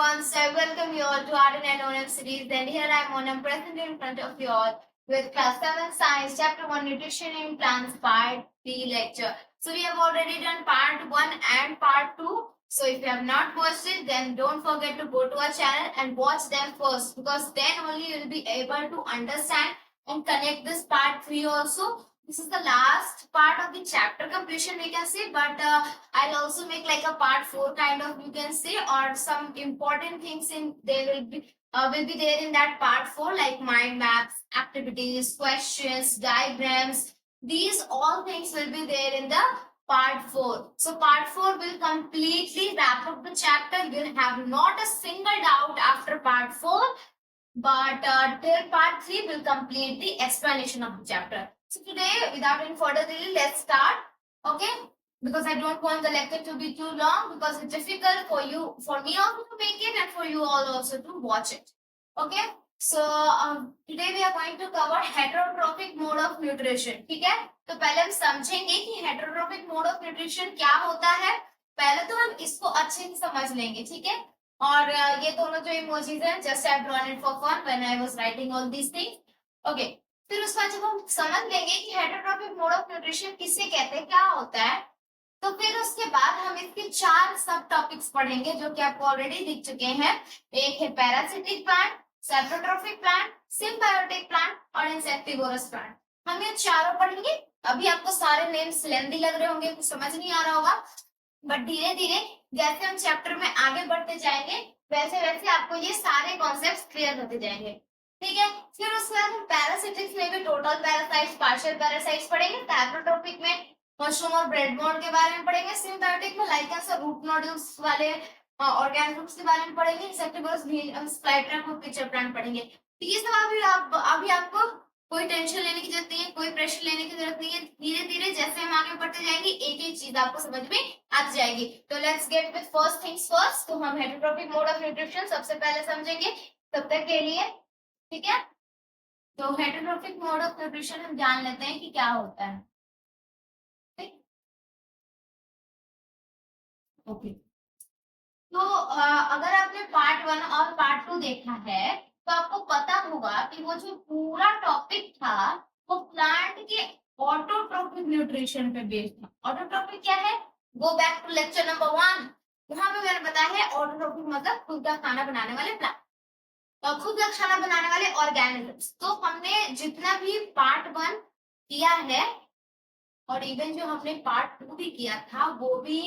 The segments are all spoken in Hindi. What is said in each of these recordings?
everyone, so I welcome you all to Art and ONM series, and here I am Onam present in front of you all with class 7 science chapter 1 nutrition in plants part 3 lecture. So we have already done part 1 and part 2. So if you have not watched it, then don't forget to go to our channel and watch them first, because then only you will be able to understand and connect this part 3 also. This is the last part of the chapter completion, we can say, but I'll also make like a part 4 kind of, you can say, or some important things in there will be there in that part 4, like mind maps, activities, questions, diagrams. These all things will be there in the part 4. So part 4 will completely wrap up the chapter. You'll have not a single doubt after part 4, but till part 3 will complete the explanation of the chapter. So today, without any further delay, let's start. Okay? Because I don't want the lecture to be too long, because it's difficult for me also to make it, and for you all also to watch it. Okay? So today we are going to cover heterotrophic mode of nutrition. ठीक है? तो पहले हम समझेंगे कि heterotrophic mode of nutrition क्या होता है. पहले तो हम इसको अच्छे से समझ लेंगे, ठीक है? और ये दोनों जो इमोजीज हैं, just I drawn it for fun when I was writing all these things. Okay, फिर उसके बाद जब हम समझ लेंगे कि हेटरोट्रॉफिक मोड ऑफ न्यूट्रिशन किसे कहते हैं, क्या होता है, तो फिर उसके बाद हम इसके 4 सब टॉपिक्स पढ़ेंगे जो कि आपको ऑलरेडी दिख चुके हैं. एक है parasitic plant, saprotrophic plant, symbiotic plant और इंसेक्टिवोरस प्लांट. हम ये चारों पढ़ेंगे. अभी आपको सारे नेम्स लेंथी लग रहे होंगे, कुछ समझ नहीं आ रहा होगा, बट धीरे धीरे जैसे हम चैप्टर में आगे बढ़ते जाएंगे, वैसे वैसे आपको ये सारे कॉन्सेप्ट्स क्लियर होते जाएंगे. ठीक है? फिर उसके बाद हम पैरासिटिक्स में भी टोटल पैरासाइट्स, पार्शियल पैरासाइट्स पढ़ेंगे. पैप्रोट्रोपिक में मशरूम और ब्रेड बोर्ड के बारे में पढ़ेंगे. सिम्बायोटिक में लाइकेंस और रूट नोड्यूल्स वाले ऑर्गेनिजम्स के बारे में पढ़ेंगे. इंसेक्टिवोरस स्प्लाइट्रम और पिक्चर प्लांट पढ़ेंगे. तो ये सब अभी आपको कोई टेंशन लेने की जरूरत नहीं है, कोई प्रेशर लेने की जरूरत नहीं है. धीरे धीरे जैसे हम आगे बढ़ते जाएंगे, एक एक चीज आपको समझ में आ जाएगी. तो let's get with first things first. तो हम हेटरोट्रॉफिक मोड ऑफ न्यूट्रिशन सबसे पहले समझेंगे तब तक के लिए. ठीक है? तो हेटरोट्रॉफिक मोड ऑफ न्यूट्रिशन हम जान लेते हैं कि क्या होता है. ओके, तो अगर आपने पार्ट 1 और पार्ट 2 देखा है, तो आपको पता होगा कि वो जो पूरा टॉपिक था वो प्लांट के ऑटोट्रोफिक न्यूट्रिशन पे बेस्ड था. ऑटोट्रोफिक क्या है? Go back to lecture number 1. वहां पे मैंने बताया है ऑटोट्रोफिक मतलब खुद का खाना बनाने वाले प्लांट और खुद का खाना बनाने वाले ऑर्गेनिजम्स. तो हमने जितना भी पार्ट 1 किया है और इवन जो हमने पार्ट 2 भी किया था, वो भी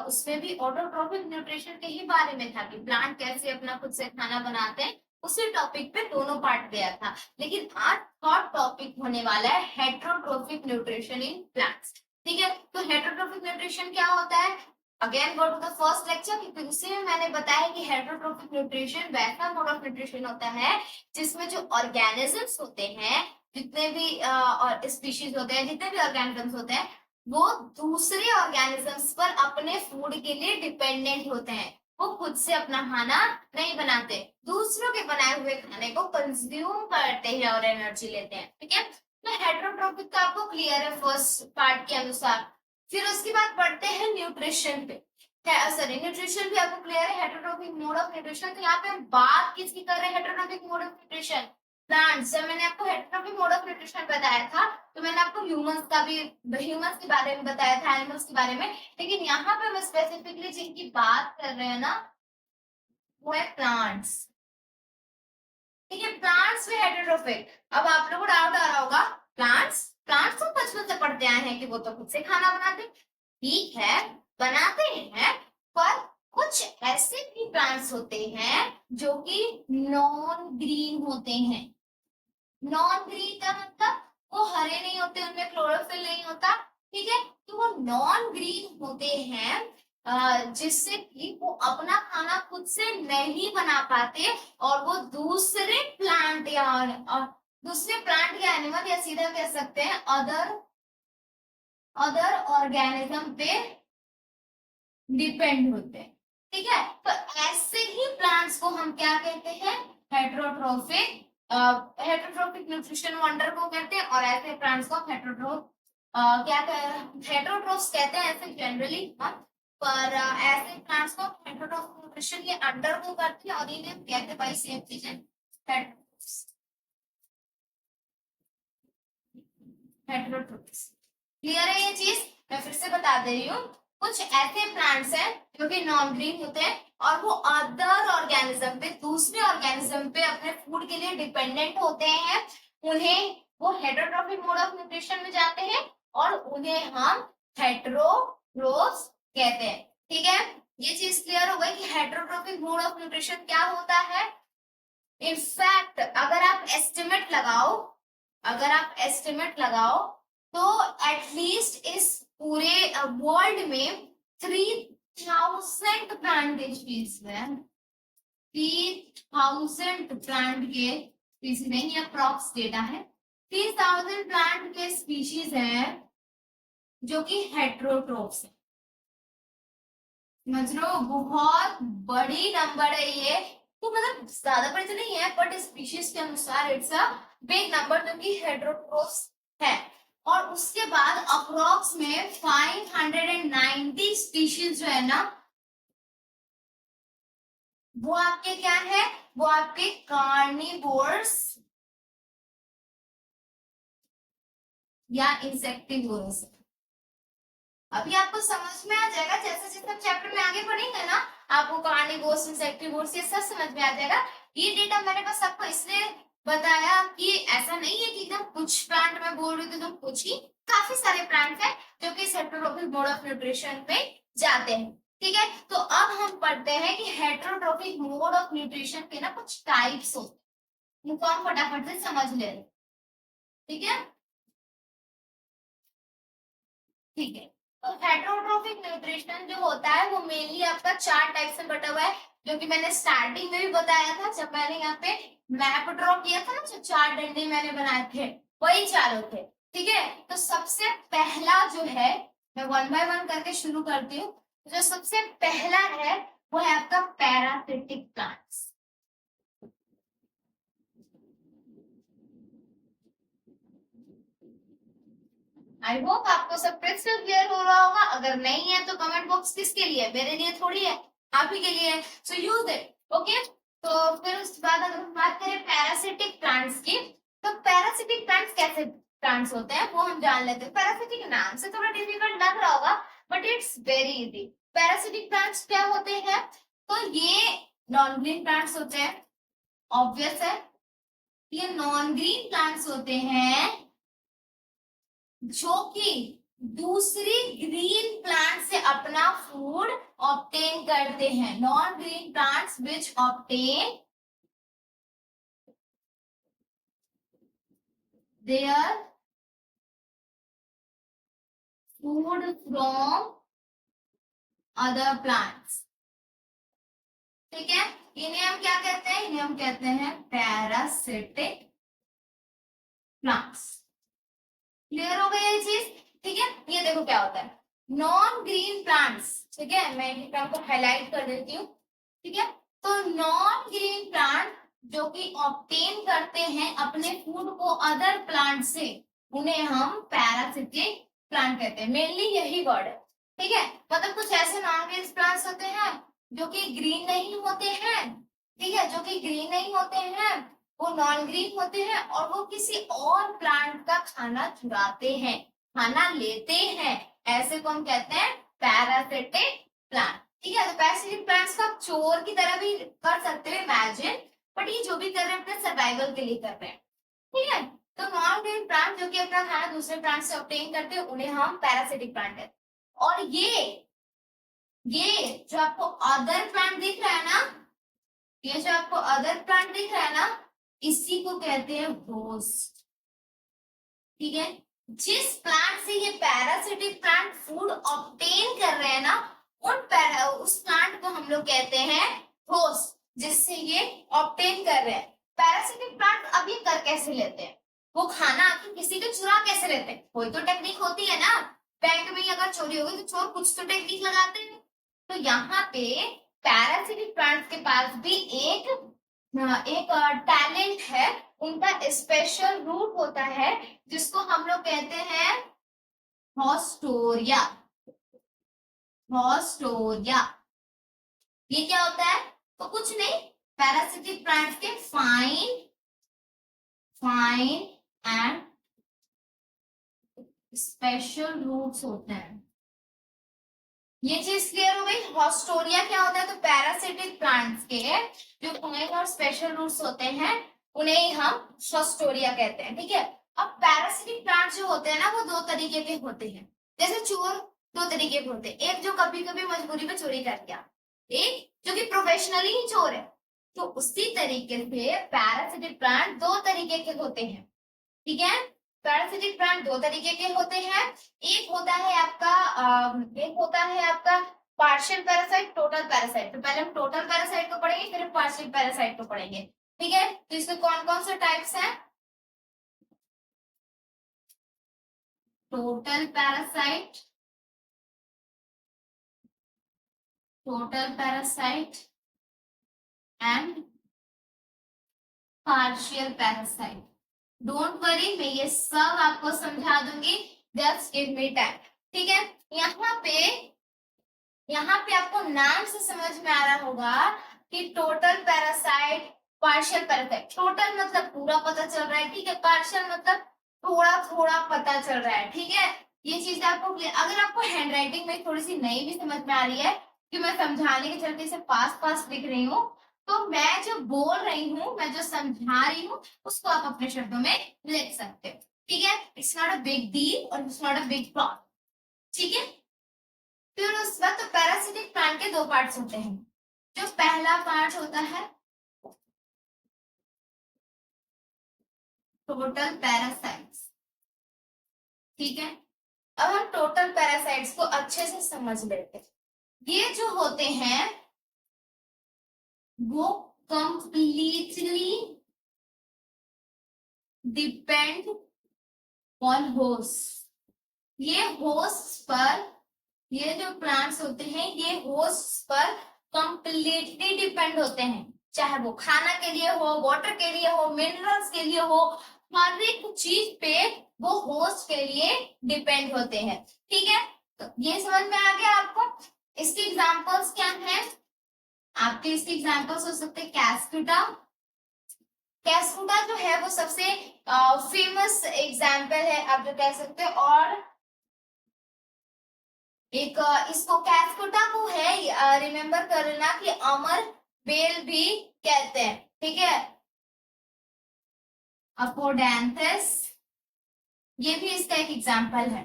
उसमें भी ऑटोट्रोफिक न्यूट्रिशन के ही बारे में था कि प्लांट कैसे अपना खुद से खाना बनाते हैं. उसी टॉपिक पे दोनों पार्ट गया था. लेकिन आज थर्ड टॉपिक होने वाला है हेटरोट्रोफिक न्यूट्रिशन इन प्लांट्स. ठीक है? तो हेटरोट्रोफिक न्यूट्रिशन क्या होता है? Again go to the first lecture, क्योंकि उसी में मैंने बताया कि हेटरोट्रोफिक न्यूट्रिशन वैसा मोड ऑफ न्यूट्रिशन होता है जिसमें जो ऑर्गेनिजम्स होते हैं, जितने भी और स्पीशीज होते हैं, जितने भी ऑर्गेनिजम्स होते हैं, वो दूसरे ऑर्गेनिजम्स पर अपने फूड के लिए डिपेंडेंट होते हैं. वो खुद से अपना खाना नहीं बनाते, दूसरों के बनाए हुए खाने को कंज्यूम करते हैं और एनर्जी लेते हैं. ठीक है? तो हेटरोट्रोफिक का आपको क्लियर है फर्स्ट पार्ट के अनुसार. फिर उसके बाद बढ़ते हैं न्यूट्रिशन पे. सॉरी, न्यूट्रिशन भी आपको क्लियर है, हेटरोट्रोफिक मोड ऑफ न्यूट्रिशन. तो यहाँ पे हम बात किसकी कर रहे हैं? Heterotrophic mode of nutrition plants. जब मैंने आपको हेटरोट्रोफिक मोड ऑफ न्यूट्रिशन बताया था, तो मैंने आपको ह्यूमंस के बारे में बताया था, एनिमल्स के बारे में. लेकिन यहाँ पे हम स्पेसिफिकली जिनकी बात कर रहे हैं ना, वो है प्लांट्स. ठीक है? प्लांट्स में हेटरोट्रोफिक. अब आप लोगों को डाउट आ रहा होगा, प्लांट्स तो बचपन से पढ़ते आए हैं कि वो तो खुद से खाना बनाते. ठीक है, बनाते हैं, पर कुछ ऐसे भी प्लांट्स होते हैं जो कि नॉन ग्रीन होते हैं. नॉन ग्रीन का मतलब वो हरे नहीं होते, उनमें क्लोरोफिल नहीं होता. ठीक है? तो वो नॉन ग्रीन होते हैं, जिससे कि वो अपना खाना खुद से नहीं बना पाते और वो दूसरे प्लांट या एनिमल या सीधा कह सकते हैं अदर ऑर्गेनिज्म पे डिपेंड होते हैं. ठीक है? तो ऐसे ही प्लांट्स को हम क्या कहते हैं? हेटरोट्रोफिक न्यूट्रिशन वंडर को कहते हैं. और ऐसे प्लांट्स को हेटरोट्रोफ्स कहते हैं ऐसे जनरली. पर ऐसे प्लांट्स को हेटरोट्रोफ न्यूट्रिशन ये अंडरगो करते हैं और इन्हें कहते हैं भाई सेम चीज है हेटेरोट्रोफ्स। क्लियर है ये चीज? मैं फिर से बता दे रही हूँ, कुछ ऐसे प्लांट्स हैं जो कि नॉन ग्रीन होते हैं और वो अदर ऑर्गेनिज्म पे, दूसरे ऑर्गेनिज्म पे अपने फूड के लिए डिपेंडेंट होते हैं, उन्हें वो हेटेरोट्रॉफिक मोड ऑफ न्यूट्रिशन में जाते हैं और उन्हें हम हेटेरोट्रोफ्स कहते हैं। ठीक है, ये चीज क्लियर हो गई कि हेटेरोट्रॉफिक मोड ऑफ न्यूट्रिशन क्या होता है। इनफैक्ट अगर आप एस्टिमेट लगाओ, अगर आप एस्टिमेट लगाओ तो एटलीस्ट इस पूरे वर्ल्ड में 3000 प्लांट स्पीसीज है, 3000 प्लांट के स्पीसीज नहीं, ये अप्रॉक्स डेटा है, 3000 प्लांट के स्पीशीज हैं जो कि हेटेरोट्रोफ्स है। समझ लो बहुत बड़ी नंबर है ये, तो मतलब ज्यादा बड़ी तो नहीं है बट स्पीशीज के अनुसार इट्स अ बिग नंबर जो कि हेटेरोट्रोफ्स है। और उसके बाद अप्रॉक्स में 590 स्पीशीज जो है ना वो आपके क्या है, वो आपके कार्निवोर्स या इंसेक्टिवोर्स। अभी आपको समझ में आ जाएगा, जैसे जैसे हम चैप्टर में आगे पढ़ेंगे ना आपको कार्निवोर्स इंसेक्टिवोर्स ये सब समझ में आ जाएगा। ये डेटा मैंने बस आपको इसलिए बताया कि ऐसा नहीं है कि एकदम कुछ प्लांट में बोल रही थी तो कुछ ही, काफी सारे प्लांट हैं जो कि हेटेरोट्रॉफिक मोड ऑफ न्यूट्रिशन पे जाते हैं। ठीक है, तो अब हम पढ़ते हैं कि हेटेरोट्रॉफिक मोड ऑफ न्यूट्रिशन के ना कुछ टाइप्स होते हैं, इनको हम फटाफट से समझ ले। ठीक है, ठीक है, तो हेटेरोट्रॉफिक न्यूट्रिशन जो होता है वो मेनली आपका 4 टाइप से बटा हुआ है, जो कि मैंने स्टार्टिंग में भी बताया था जब मैंने यहाँ पे मैप ड्रॉ किया था ना, जो 4 डंडे मैंने बनाए थे वही चारों थे। ठीक है, तो सबसे पहला जो है, मैं वन बाय वन करके शुरू करती हूँ। जो सबसे पहला है वो है आपका पैरासिटिक प्लांट्स। आई होप आपको सब क्रिस्टल क्लियर हो रहा होगा, अगर नहीं है तो कमेंट बॉक्स किसके लिए है, मेरे लिए थोड़ी है, आप ही के लिए है, सो यूज इट। ओके, तो फिर उसके बाद अगर हम बात करें पैरासिटिक प्लांट्स की, तो पैरासिटिक प्लांट्स कैसे प्लांट्स होते हैं वो हम जान लेते हैं। पैरासिटिक नाम से थोड़ा डिफिकल्ट लग रहा होगा but it's very easy. Parasitic plants क्या होते हैं, तो ये नॉन ग्रीन प्लांट्स होते हैं, ऑब्वियस है, ये नॉन ग्रीन प्लांट्स होते हैं जो कि दूसरी ग्रीन प्लांट से अपना फूड ऑब्टेन करते हैं। Non green plants which obtain their food from other plants. ठीक है, इन्हें हम क्या कहते हैं, इन्हें हम कहते हैं पैरासिटिक प्लांट्स। क्लियर हो गई ये चीज? ठीक है, ये देखो क्या होता है नॉन ग्रीन प्लांट्स। ठीक है, मैं इस टर्म को हाईलाइट कर देती हूँ। ठीक है, तो नॉन ग्रीन प्लांट जो कि ऑब्टेन करते हैं अपने फूड को अदर प्लांट से, उन्हें हम पैरासिटिक प्लांट कहते हैं। मेनली यही वर्ड है। ठीक है, मतलब कुछ ऐसे नॉन ग्रीन प्लांट्स होते हैं जो कि ग्रीन नहीं होते हैं। ठीक है, जो कि ग्रीन नहीं होते हैं, वो नॉन ग्रीन होते हैं और वो किसी और प्लांट का खाना चुराते हैं, खाना लेते हैं, ऐसे को हम कहते हैं पैरासिटिक प्लांट। ठीक है, तो पैरासिटिक प्लांट्स को आप चोर की तरह भी कर सकते हो इमेजिन, बट ये जो भी कर रहे हैं अपने सर्वाइवल के लिए कर रहे हैं। ठीक है, तो नॉन ग्रीन प्लांट जो कि अपना खाना दूसरे प्लांट से ऑब्टेन करते हैं उन्हें हम पैरासिटिक प्लांट कहते हैं। और ये जो आपको अदर प्लांट दिख रहा है ना, ये जो आपको अदर प्लांट दिख रहा है ना, इसी को कहते हैं होस्ट। ठीक है, जिस प्लांट से ये पैरासिटिक प्लांट फूड ऑब्टेन कर रहे हैं ना, उस प्लांट को हम लोग कहते हैं होस्ट, जिससे ये ऑब्टेन कर रहे हैं। पैरासिटिक प्लांट अब ये कर कैसे लेते हैं, वो खाना आखिर किसी का चुरा कैसे लेते हैं, कोई तो टेक्निक होती है ना। बैंक में अगर चोरी होगी तो चोर कुछ तो टेक्निक लगाते हैं। तो यहाँ पे पैरासिटिक प्लांट के पास भी एक टैलेंट है, उनका स्पेशल रूट होता है जिसको हम लोग कहते हैं हॉस्टोरिया। हॉस्टोरिया, ये क्या होता है? तो कुछ नहीं, पैरासिटिक प्लांट्स के फाइन एंड स्पेशल रूट्स होते हैं। ये चीज क्लियर हो गई। हॉस्टोरिया क्या होता है? तो पैरासिटिक प्लांट्स के जो फाइन और स्पेशल रूट्स होते हैं उन्हें ही हम हॉस्टोरिया कहते हैं। ठीक है, अब पैरासिटिक प्लांट जो होते हैं ना वो दो तरीके के होते हैं। जैसे चोर दो तरीके के होते हैं, एक जो कभी कभी मजबूरी में चोरी कर गया, एक जो कि प्रोफेशनली ही चोर है। तो उसी तरीके से पैरासिटिक प्लांट दो तरीके के होते हैं। ठीक है, पैरासिटिक प्लांट दो तरीके के होते हैं। एक होता है आपका पार्शियल पैरासाइट, टोटल पैरासाइट। तो पहले हम टोटल पैरासाइट को पढ़ेंगे, फिर पार्शियल पैरासाइट को पढ़ेंगे। ठीक है, तो इसके कौन कौन से टाइप्स हैं? Total parasite, and partial parasite. Don't worry, मैं ये सब आपको समझा दूंगी, जस्ट गिव मी टाइम। ठीक है, यहाँ पे आपको नाम से समझ में आ रहा होगा कि total parasite, partial parasite. Total मतलब पूरा पता चल रहा है, ठीक है, पार्शियल मतलब थोड़ा थोड़ा पता चल रहा है। ठीक है, ये चीज आपको क्लियर। अगर आपको हैंडराइटिंग में थोड़ी सी नई भी समझ में आ रही है कि मैं समझाने के चलते से पास पास लिख रही हूँ, तो मैं जो बोल रही हूँ, मैं जो समझा रही हूँ, उसको आप अपने शब्दों में लिख सकते हो। ठीक है, it's not a big deal और it's not a big problem. ठीक है, फिर उस बाद तो पैरासिटिक प्लांट के दो पार्ट्स होते हैं। जो पहला पार्ट होता है टोटल पैरासाइट्स। ठीक है, अब हम टोटल पैरासाइट्स को अच्छे से समझ लेते हैं। ये जो होते हैं वो कंप्लीटली डिपेंड ऑन होस्ट। ये होस्ट पर, ये जो प्लांट्स होते हैं ये होस्ट पर कंप्लीटली डिपेंड होते हैं। चाहे वो खाना के लिए हो, वाटर के लिए हो, मिनरल्स के लिए हो, हर एक चीज पे वो होस्ट के लिए डिपेंड होते हैं। ठीक है, तो ये समझ में आ गया आपको। इसके एग्जांपल्स क्या हैं? आपके इसके एग्जांपल्स हो सकते हैं कैस्कुटा। कैस्कुटा जो है वो सबसे फेमस एग्जांपल है, आप जो कह सकते हो। और एक इसको कैस्कुटा को है रिमेम्बर करना कि अमर बेल भी कहते हैं। ठीक है, अपोडेंथस ये भी इसका एक एग्जांपल है।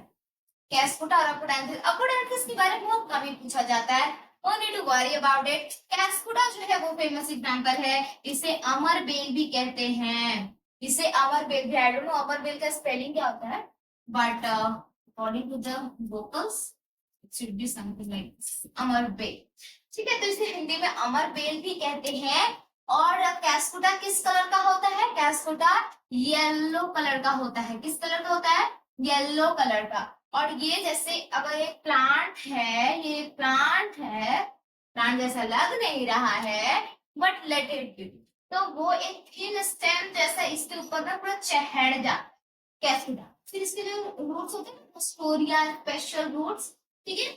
कैस्कुटा और अपोडेंथस। अपोडेंथस के बारे में बहुत कम ही पूछा जाता है, no need to worry about it. Cuscuta जो है वो फेमस एग्जांपल है। इसे अमर बेल भी कहते हैं, इसे अमर बेल भी। आई डोंट नो अमर बेल का स्पेलिंग क्या होता है, but according to the vocals it should be something like अमर बेल। ठीक है, तो इसे हिंदी में अमर बेल भी कहते हैं। और कैस्कुटा किस कलर का होता है? कैस्कुटा येलो कलर का होता है। किस कलर का होता है? येलो कलर का। और ये जैसे अगर एक प्लांट है, ये प्लांट है, प्लांट जैसा लग नहीं रहा है, बट लेट इट बी, तो वो एक थिन स्टेम जैसा इसके ऊपर में पूरा चढ़ जा कैस्कुटा। फिर इसके जो रूट्स होते हैं हॉस्टोरिया स्पेशल रूट्स। ठीक है,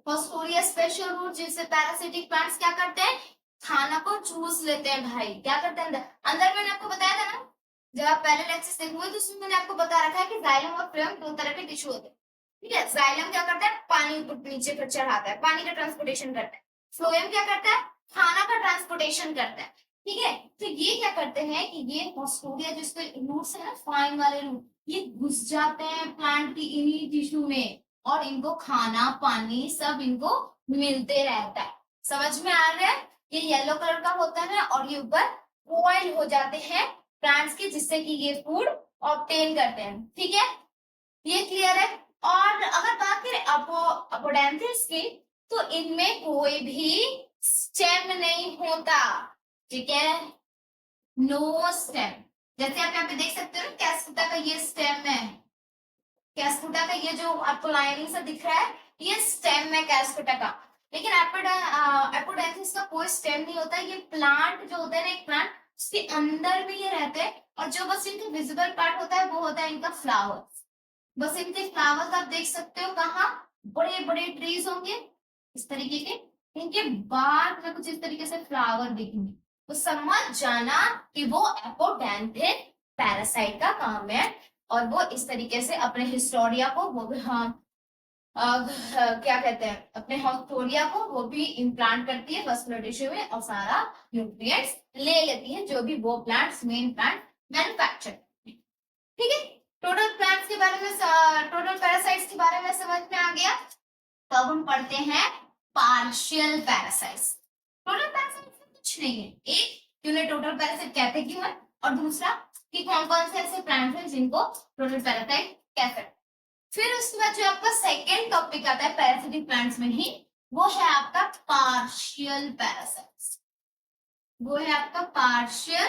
हॉस्टोरिया स्पेशल रूट जिससे पैरासिटिक प्लांट्स क्या करते हैं? खाना को चूस लेते हैं भाई। क्या करते हैं अंदर? अंदर मैंने आपको बताया था ना, जब आप पहले लेक्चर देखोगे तो उसमें मैंने आपको बता रखा है कि जाइलम और फ्लोएम दो तरह के टिश्यू होते हैं। ठीक है, जाइलम क्या करता है? पानी ऊपर नीचे पर चढ़ाता है, पानी का ट्रांसपोर्टेशन करता है। फ्लोएम क्या करता है? खाना का ट्रांसपोर्टेशन करता है। ठीक है, तो ये क्या करते हैं कि ये हॉस्टोरिया जिसके रूट्स है ना, फाइन वाले रूट, ये घुस जाते हैं प्लांट की इन्हीं टिश्यू में, और इनको खाना पानी सब इनको मिलते रहता है। समझ में आ रहा है? ये येलो कलर का होता है और ये ऊपर बॉइल हो जाते हैं प्लांट्स के, जिससे कि ये फूड ऑब्टेन करते हैं। ठीक है, ये क्लियर है। और अगर बात करें अपोडेंथिस की, तो इनमें कोई भी स्टेम नहीं होता। ठीक है, नो स्टेम। जैसे आप यहाँ पे देख सकते हो कैस्कुटा का ये स्टेम है, कैस्कुटा का ये जो आपको लाइनिंग सा दिख रहा है ये स्टेम है कैस्कुटा का। लेकिन एपोडेंथिस का कोई स्टेम नहीं होता। ये प्लांट जो होता है ना, एक प्लांट उसके अंदर में ये रहते हैं, और जो बस इनका विजिबल पार्ट होता है वो होता है इनका फ्लावर्स। बस इनके फ्लावर्स आप देख सकते हो कहाँ, बड़े बड़े ट्रीज होंगे इस तरीके के, इनके बाद में कुछ इस तरीके से फ्लावर दिखेंगे, तो समझ जाना कि वो एपोडेंथिन पैरासाइट का काम है और वो इस तरीके से अपने हिस्टोरिया को वो भी क्या कहते हैं अपने हिस्टोरिया को वो भी इम्प्लांट करती है मस्कुलर टिश्यू में और सारा न्यूट्रिएंट्स ले लेती है जो भी वो प्लांट्स मेन प्लांट मैन्युफैक्चर। ठीक है, टोटल प्लांट्स के बारे में टोटल पैरासाइट्स के बारे में समझ में आ गया। तो अब हम पढ़ते हैं पार्शियल पैरासाइट्स। टोटल पैरासाइट्स कुछ नहीं है, एक उन्हें टोटल पैरासाइट कहते क्यों है और दूसरा कि कौन कौन से ऐसे प्लांट्स हैं जिनको टोटल पैरासाइट कहते हैं। फिर उसके बाद जो आपका सेकेंड टॉपिक आता है पैरासिटिक प्लांट्स में ही, वो है आपका पार्शियल पैरासाइट्स। वो है आपका पार्शियल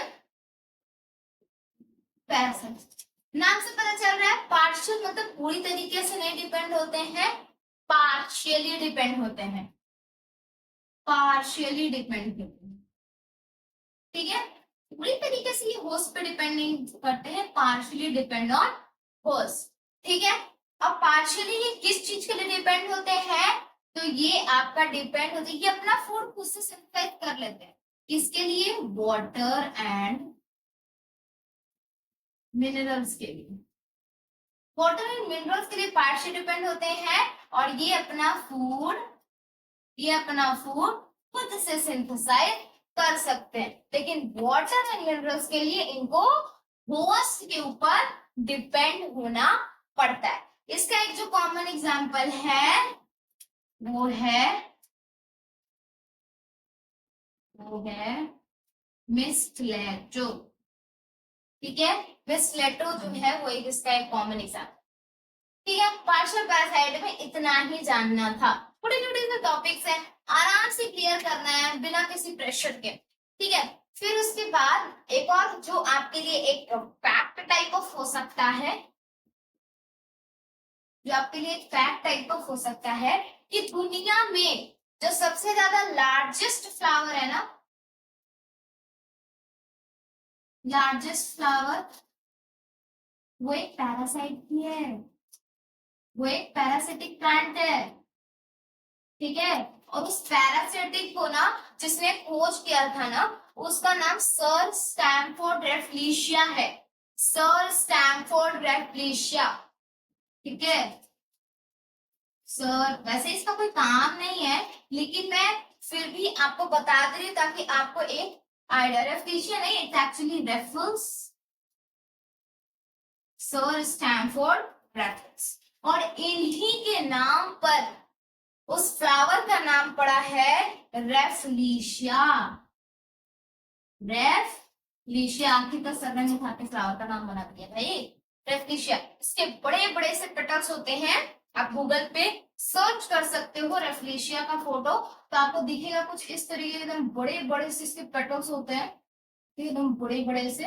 पैरासाइट्स। नाम से पता चल रहा है पार्शियल मतलब पूरी तरीके से नहीं डिपेंड होते हैं, पार्शियली डिपेंड होते हैं, पार्शियली डिपेंड होते हैं। ठीक है, पूरी तरीके से ये होस्ट पे डिपेंड नहीं करते हैं, पार्शियली डिपेंड ऑन होस्ट। ठीक है, अब पार्शियली ये किस चीज के लिए डिपेंड होते हैं, तो ये आपका डिपेंड होते हैं, ये अपना फूड खुद से सिंथेसाइज कर लेते हैं, किसके लिए, वाटर एंड मिनरल्स के लिए। वाटर एंड मिनरल्स के लिए पार्शियल डिपेंड होते हैं और ये अपना फूड खुद से सिंथेसाइज कर सकते हैं, लेकिन वाटर एंड मिनरल्स के लिए इनको होस्ट के ऊपर डिपेंड होना पड़ता है। इसका एक जो कॉमन एग्जांपल है वो है मिस्टलेटो। ठीक है, मिस्टलेटो जो है वो एक इसका एक कॉमन एग्जांपल। ठीक है, पार्शियल पैरासाइट में इतना ही जानना था, छोटे छोटे से टॉपिक्स हैं, आराम से क्लियर करना है बिना किसी प्रेशर के। ठीक है, फिर उसके बाद एक और जो आपके लिए एक फैक्ट टाइप ऑफ हो सकता है, जो आपके लिए एक फैक्ट टाइप ऑफ हो सकता है कि दुनिया में जो सबसे ज्यादा लार्जेस्ट फ्लावर है ना, लार्जेस्ट फ्लावर वो एक पैरासाइट की है, वो एक पैरासिटिक प्लांट है। ठीक है, और उस पैरासिटिक को ना जिसने खोज किया था ना उसका नाम सर स्टैमफोर्ड रेफलिशिया है, सर स्टैमफोर्ड रेफलिशिया। ठीक है सर, वैसे इसका कोई काम नहीं है लेकिन मैं फिर भी आपको बता दे रही हूँ ताकि आपको एक आइडिया। रेफलिशिया नहीं, it's actually Raffles, sir Stamford Raffles, और इन्हीं के नाम पर उस फ्लावर का नाम पड़ा है रेफलिशिया। रेफलिशिया आखिर का सरनेम उठा के फ्लावर का नाम बना दिया भाई, रेफलिशिया। इसके बड़े बड़े से पेटल्स होते हैं, आप गूगल पे सर्च कर सकते हो रेफलिशिया का फोटो तो आपको दिखेगा कुछ इस तरीके के एकदम बड़े बड़े से इसके पेटल्स होते हैं, एकदम बड़े बड़े से,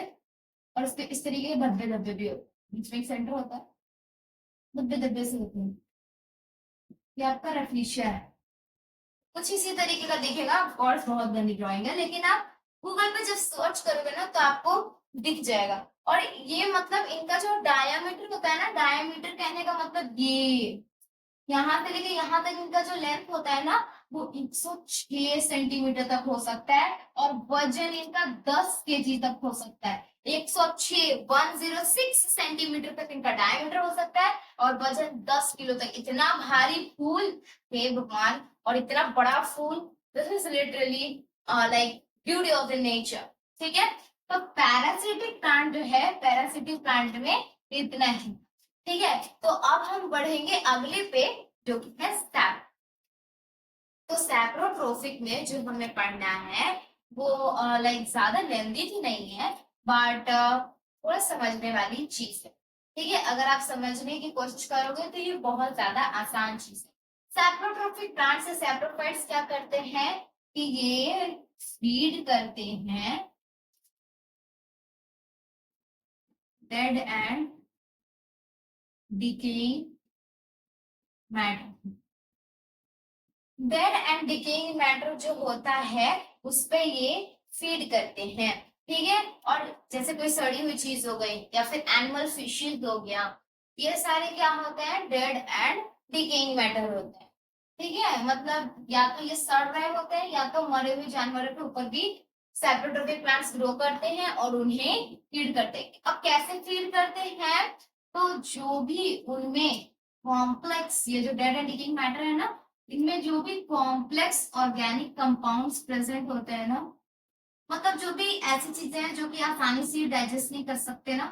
और इसके इस तरीके के धब्बे धब्बे भी होते हैं, बीच में एक सेंटर होता है, धब्बे धब्बे से होते हैं। ये आपका रेफलिशिया है, कुछ इसी तरीके का दिखेगा। ऑफ कोर्स बहुत गंदी ड्राइंग है लेकिन आप गूगल पे जब सर्च करोगे ना तो आपको दिख जाएगा। और ये मतलब इनका जो डायामीटर होता है ना, डायामीटर कहने का मतलब ये यहाँ से लेके यहाँ तक इनका जो लेंथ होता है ना वो 106 सेंटीमीटर तक हो सकता है और वजन इनका 10 केजी तक हो सकता है। 106 सेंटीमीटर तक इनका डायमीटर हो सकता है और वजन 10 किलो तक। इतना भारी फूल हे भगवान, और इतना बड़ा फूल, this is literally like beauty of the nature. ठीक है, तो पैरासिटिक प्लांट जो है, पैरासिटिक प्लांट में इतना ही। ठीक है, तो अब हम बढ़ेंगे अगले पे जो कि है सैप। तो सैप्रोट्रोफिक में जो हमें पढ़ना है वो लाइक ज्यादा लेंदी भी नहीं है बट थोड़ा समझने वाली चीज है। ठीक है, अगर आप समझने की कोशिश करोगे तो ये बहुत ज्यादा आसान चीज है। सैप्रोट्रोफिक प्लांट से सैप्रोफाइट्स क्या करते हैं कि ये फीड करते हैं dead and decaying matter. Dead and decaying matter जो होता है उस पे ये फीड करते हैं। ठीक है, और जैसे कोई सड़ी हुई चीज हो गई या फिर एनिमल फिशेज हो गया, ये सारे क्या होते हैं, डेड एंड डिकेइंग मैटर होते हैं। ठीक है, मतलब या तो ये सड़ रहे होते हैं या तो मरे हुए जानवरों के ऊपर भी सैप्रोट्रोपिक प्लांट्स ग्रो करते हैं और उन्हें फीड करते हैं। अब कैसे फीड करते हैं, तो जो भी उनमें कॉम्प्लेक्स, ये जो डेड एंड डिकेइंग मैटर है ना, इनमें जो भी कॉम्प्लेक्स ऑर्गेनिक कंपाउंड्स प्रेजेंट होते हैं ना, मतलब जो भी ऐसी चीजें हैं जो कि आसानी से डाइजेस्ट नहीं कर सकते ना,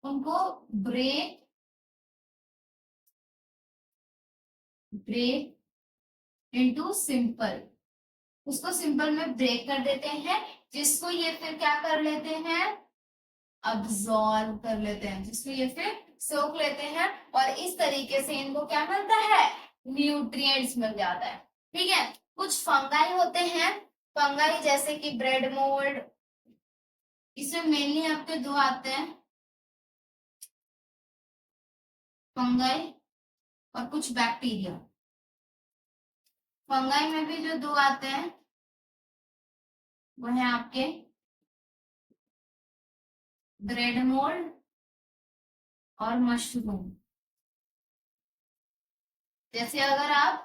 उनको ब्रेक ब्रेक इनटू सिंपल, उसको सिंपल में ब्रेक कर देते हैं, जिसको ये फिर क्या कर लेते हैं, अब्सॉर्ब कर लेते हैं, जिसको ये फिर सोख लेते हैं और इस तरीके से इनको क्या मिलता है, न्यूट्रिएंट्स मिल जाता है। ठीक है, कुछ फंगाई होते हैं, फंगाई जैसे कि ब्रेड मोल्ड, इसमें मेनली आपके दो आते हैं, फंगाई और कुछ बैक्टीरिया। फंगाई में भी जो दो आते हैं वो है आपके ब्रेड मोल्ड और मशरूम। जैसे अगर आप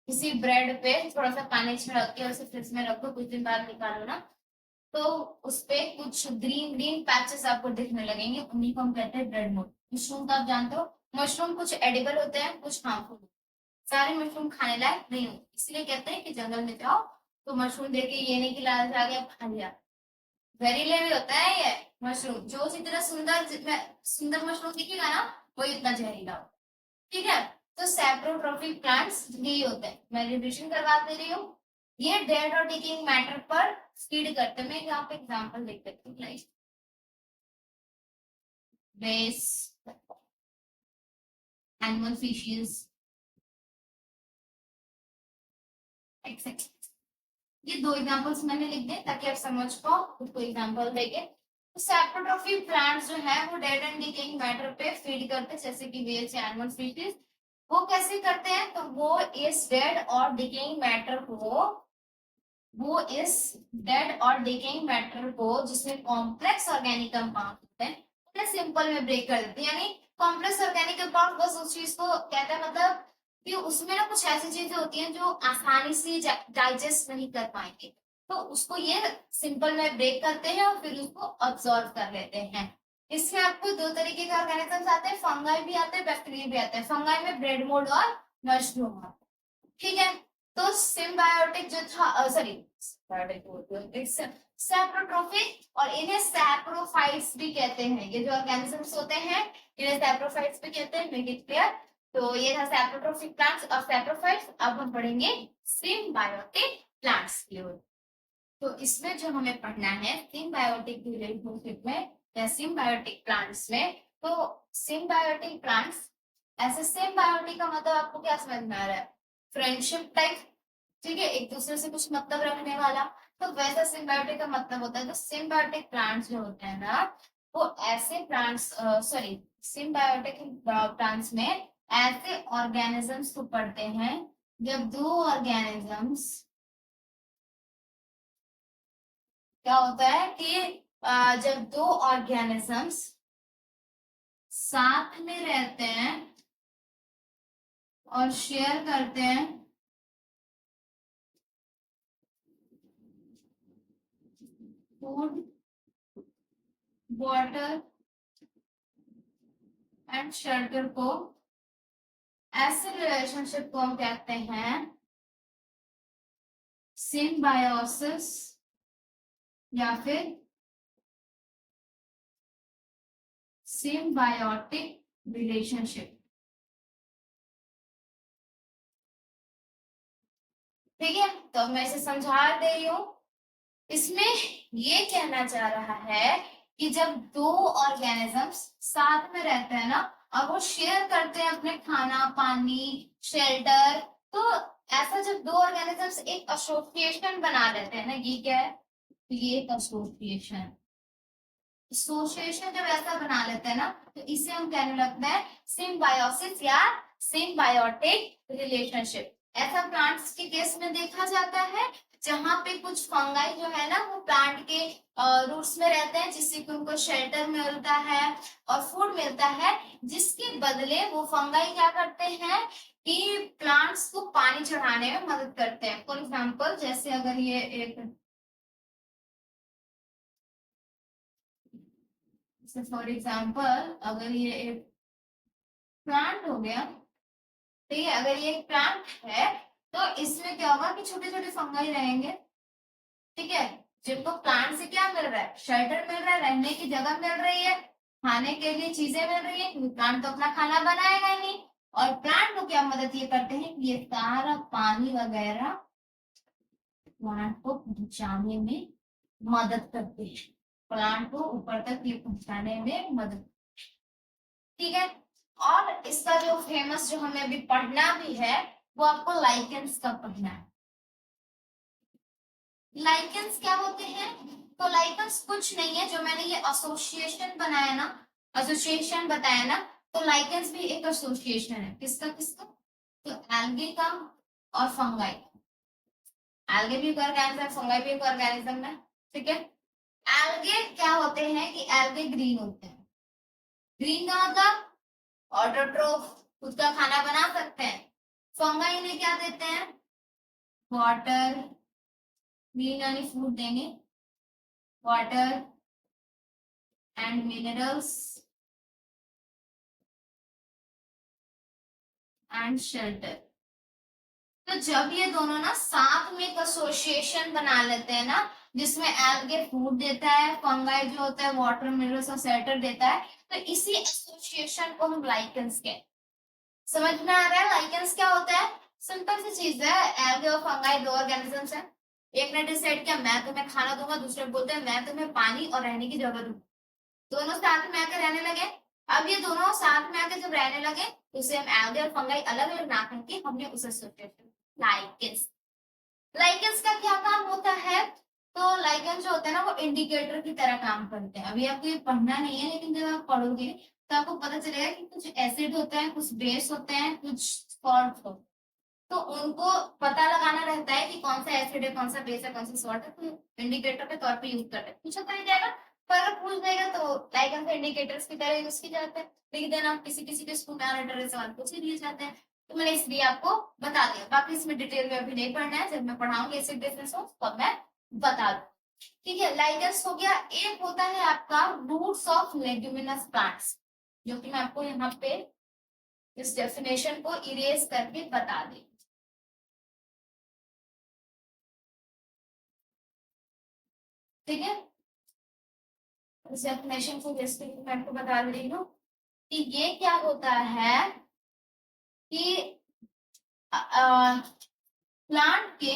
किसी ब्रेड पे थोड़ा सा पानी छिड़क के उसे फ्रिज में रख दो, कुछ दिन बाद निकालो ना, तो उसपे कुछ ग्रीन ग्रीन पैचेस आपको दिखने लगेंगे, उन्हीं को हम कहते हैं ब्रेड मोल्ड। मशरूम तो आप जानते हो, मशरूम कुछ एडिबल होते हैं, कुछ हार्मफुल। सारे मशरूम खाने लायक नहीं होते, इसलिए कहते हैं कि जंगल में जाओ तो मशरूम देख के ये नहीं कि लालच आ गया खा लिया। जहरीले भी होता है ये मशरूम, जो जितना सुंदर सुंदर मशरूम दिखेगा ना, वो इतना जहरीला होता है। ठीक है, तो सैप्रोट्रोपिक प्लांट्स यही होते हैं, मैं रिविजन करवा दे रही हूँ। ये डेड और डिकेइंग मैटर पर फीड करते हैं। मैं यहाँ पे एग्जांपल देख देती हूँ, like base animal fishes etcetera. ये दो एग्जांपल्स मैंने लिख दिए ताकि आप समझ पाओ, खुद को एग्जांपल देके। तो सैप्रोट्रोपिक प्लांट्स जो है वो डेड एंड डिकेइंग मैटर पे फीड करते हैं, जैसे कि बेस या एनिमल फिशेस। वो कैसे करते हैं, तो वो इस डेड और डिकेइंग मैटर को, वो इस डेड और डिकेइंग मैटर को जिसमें कॉम्प्लेक्स ऑर्गेनिक कंपाउंड होते हैं, उन्हें सिंपल में ब्रेक कर देते हैं। यानी कॉम्प्लेक्स ऑर्गेनिक कंपाउंड बस उस चीज को कहता है, मतलब कि उसमें ना कुछ ऐसी चीजें होती हैं जो आसानी से डाइजेस्ट नहीं कर पाएंगे, तो उसको ये सिंपल में ब्रेक करते हैं और फिर उसको अब्सॉर्ब कर लेते हैं। इसमें आपको दो तरीके के ऑर्गेनिजम्स आते हैं, फंगाई भी आते हैं, बैक्टीरिया भी आते हैं। फंगाई में ब्रेड मोल्ड और मशरूम। ठीक है, तो सिम्बायोटिक जो था, सॉरी सैप्रोट्रोफिक, और इन्हें सैप्रोफाइट्स भी कहते हैं। ये जो ऑर्गेनिजम्स होते हैं इन्हें सैप्रोफाइट्स भी कहते हैं, मेक इट क्लियर। तो ये था सैप्रोट्रोफिक प्लांट्स और सैप्रोफाइट्स। अब हम पढ़ेंगे सिम्बायोटिक प्लांट्स की ओर। तो इसमें जो हमें पढ़ना है सिम्बायोटिक रिलेशनशिप में या सिम्बायोटिक प्लांट्स में, तो सिम्बायोटिक प्लांट्स, ऐसे सिम्बायोटिक का मतलब आपको क्या समझ में आ रहा है, फ्रेंडशिप टाइप। ठीक है, एक दूसरे से कुछ मतलब रखने वाला, तो वैसा सिम्बायोटिक का मतलब होता है। तो सिम्बायोटिक प्लांट्स जो होते हैं ना, वो ऐसे प्लांट्स, सॉरी, सिम्बायोटिक प्लांट्स में ऐसे ऑर्गेनिजम्स को पढ़ते हैं जब दो ऑर्गेनिजम्स, क्या होता है कि जब दो ऑर्गेनिजम्स साथ में रहते हैं और शेयर करते हैं फूड, वाटर एंड शेल्टर को, ऐसे रिलेशनशिप को हम कहते हैं सिम्बायोसिस या फिर सिम्बायोटिक रिलेशनशिप। ठीक है, तो मैं इसे समझा दे रही हूँ। इसमें ये कहना चाह रहा है कि जब दो ऑर्गेनिजम्स साथ में रहते हैं ना और वो शेयर करते हैं अपने खाना पानी शेल्टर, तो ऐसा जब दो ऑर्गेनिजम्स एक एसोसिएशन बना लेते हैं ना, ये क्या है, तो ये एक एसोसिएशन, एसोसिएशन जब ऐसा बना लेते हैं ना, तो इसे हम कहने लगते हैं सिम्बायोसिस या सिम्बायोटिक रिलेशनशिप। ऐसा प्लांट्स के केस में देखा जाता है जहाँ पे कुछ फंगाई जो है ना वो प्लांट के रूट्स में रहते हैं, जिससे कि उनको शेल्टर मिलता है और फूड मिलता है, जिसके बदले वो फंगाई क्या करते हैं कि प्लांट्स को पानी चढ़ाने में मदद करते हैं। फॉर एग्जाम्पल जैसे अगर ये एक फॉर एग्जाम्पल अगर ये एक प्लांट हो गया, ठीक है, अगर ये एक प्लांट है तो इसमें क्या होगा कि छोटे छोटे फंगाई रहेंगे, ठीक है, जिनको प्लांट से क्या मिल रहा है, शेल्टर मिल रहा है, रहने की जगह मिल रही है, खाने के लिए चीजें मिल रही है, क्योंकि प्लांट तो अपना खाना बनाएगा ही नहीं। और प्लांट को क्या मदद ये करते हैं, ये सारा पानी वगैरह प्लांट को पहुंचाने में मदद करते हैं, प्लांट को ऊपर तक ये पहुंचाने में मदद, ठीक है। और इसका जो फेमस जो हमें अभी पढ़ना भी है वो आपको लाइकेंस का पढ़ना है। लाइकेंस क्या होते हैं, तो लाइकेंस कुछ नहीं है, जो मैंने ये एसोसिएशन बनाया ना, एसोसिएशन बताया ना, तो लाइकेंस भी एक एसोसिएशन है। किसका किसका, तो एल्गे का और फंगाई। एल्गे भी एक ऑर्गेनिज्म है, फंगाई भी एक ऑर्गेनिज्म है, ठीक है। एल्गे क्या होते हैं कि एल्गे ग्रीन होते हैं। ग्रीन का मतलब ऑटोट्रोफ, खुद का खाना बना सकते हैं। फंगाई इन्हें क्या देते हैं, वाटर, ग्रीन यानी फूड देंगे, water and minerals and shelter. तो जब ये दोनों ना साथ में एक एसोसिएशन बना लेते हैं ना, जिसमें एल्गे फूड देता है, फंगाई जो होता है वाटर मिनरल्स और शेल्टर देता है, तो इसी एसोसिएशन को हम लाइकेंस कहते हैं। समझ में आ रहा है लाइकेंस क्या होता है, सिंपल सी चीज है, एल्गे और फंगाई दो ऑर्गेनिजम्स हैं, एक ने डिसाइड किया मैं तुम्हें खाना दूंगा, दूसरे बोलते हैं मैं तुम्हें पानी और रहने की जगह दूंगा, दोनों साथ में आकर रहने लगे। अब ये दोनों साथ में आकर जब रहने लगे तो उसे हम एल्गे और फंगाई अलग अलग ना करके हमने उस एसोसिएशन लाइकेंस। लाइकेंस का क्या काम होता है, तो लाइकेंस जो होता है ना वो इंडिकेटर की तरह काम करते हैं। अभी आपको ये पढ़ना नहीं है, लेकिन जब आप पढ़ोगे तो आपको पता चलेगा कि कुछ एसिड होते हैं, कुछ बेस होते हैं, कुछ सॉल्ट होते हैं, तो उनको पता लगाना रहता है कि कौन सा एसिड है, कौन सा बेस है, कौन सा सॉल्ट है, तो इंडिकेटर के तौर पे यूज करते हैं। पूछा नहीं जाएगा, पर अगर पूछ देगा तो लाइकेंस के इंडिकेटर्स की तरह यूज की जाते हैं। लिख देना, किसी किसी के स्कूल में आने सवाल पूछ ही दिए जाते हैं, तो मैंने इसलिए आपको बता दिया। बाकी इसमें डिटेल में अभी नहीं पढ़ना है, जब मैं पढ़ाऊंगी एसिड बेस तब तो मैं बता दूँ, ठीक है। लाइकेंस हो गया। एक होता है आपका रूट्स ऑफ लेग्यूमिनस प्लांट्स, जो कि मैं आपको यहाँ पे इस डेफिनेशन को इरेज करके बता दी, ठीक है। इस डेफिनेशन को जैसे मैं आपको बता रही हूँ कि ये क्या होता है कि प्लांट के